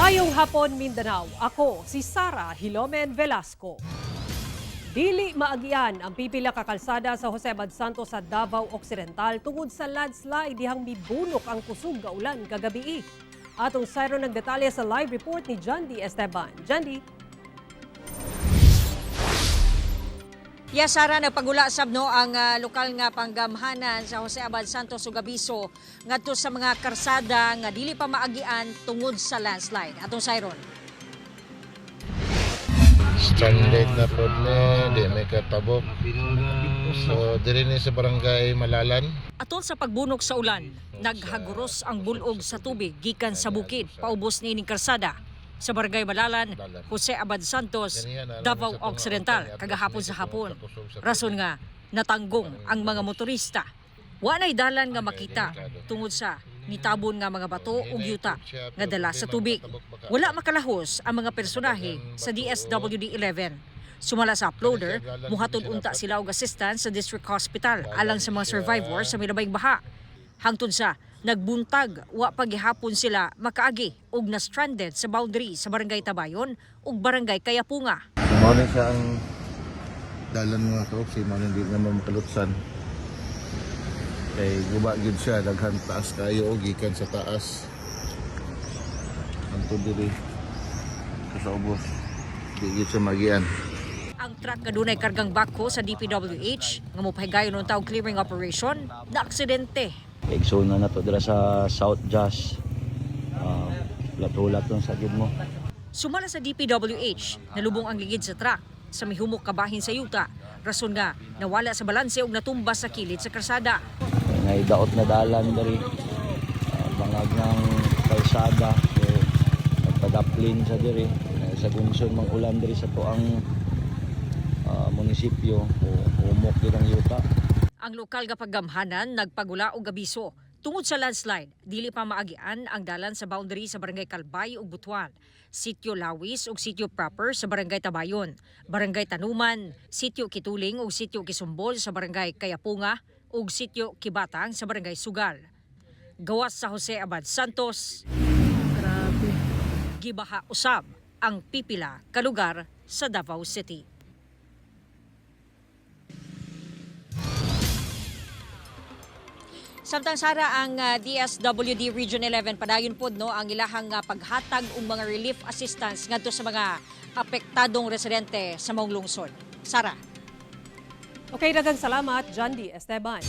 Mayong hapon, Mindanao. Ako, si Sara Hilomen Velasco. Dili maagian ang pipila ka kalsada sa Jose Abad Santos sa Davao Occidental tungod sa landslide dihang mibunok ang kusog nga ulan kagabi. Atong sayro ng detalye sa live report ni Jandy Esteban. Jandy. Sara, nagpagula sabno ang lokal nga panggamhanan sa Jose Abad Santos ug Abiso ngadto sa mga karsada nga dili pa maagian tungod sa landslide. Atong sayron. Stranded na po di may katabok. So, diri ni sa barangay Malalan. Atol sa pagbunok sa ulan, naghaguros ang bulog sa tubig gikan sa bukid paubos ni ining karsada sa barangay Malalan, Jose Abad Santos, Davao Occidental, kagahapon sa hapon. Rason nga, natanggong ang mga motorista. Wanay dalan nga makita tungod sa nitabon nga mga bato ug yuta nga dala sa tubig. Wala makalahos ang mga personahe sa DSWD-11. Sumala sa uploader, muhatod unta sila og assistance sa district hospital alang sa mga survivors sa milabayng baha. Hangtod sa nagbuntag, wa pagihapon sila makaagi og na-stranded sa boundary sa Barangay Tabayon ug Barangay Kayapunga. Mao na siya ang dalan mga kaoksi, mao na di naman makalutsan. Kay guba gid siya, daghan taas kayo og gikan sa taas. Hangtod diri sa ubos. Di gid siya magian. Ang truck kadunay kargang bako sa DPWH nga mopahigayon unta og clearing operation na aksidente. Igsoon na to dira sa South Jazz. Lat-ulat sa gid mo. Sumala sa DPWH, nalubong ang ligid sa truck sa mihumok kabahin sa yuta. Rason nga, nawala sa balanse ug natumba sa kilid sa karsada. Ngay daot na dalan diri. Bangag ng kalsada. So, nagpadaplin sa diri. Sa gungsod mang ulan diri sa tuang munisipyo. Umok din ang yuta. Ang lokal nga paggamhanan nagpagula og abiso tungod sa landslide. Dili pa maagian ang dalan sa boundary sa Barangay Kalbay ug Butuan, Sitio Lawis ug Sitio Proper sa Barangay Tabayon, Barangay Tanuman, Sitio Kituling ug Sitio Kisumbol sa Barangay Kayapunga ug Sitio Kibatang sa Barangay Sugal. Gawas sa Jose Abad Santos, grabe, gibaha usab ang pipila ka lugar sa Davao City. Samtang Sara, ang DSWD Region 11 padayon pod no ang ilahang paghatag og mga relief assistance ngadto sa mga apektadong residente sa maong lungsod. Sara. Okay, daghang salamat, Jandy Esteban.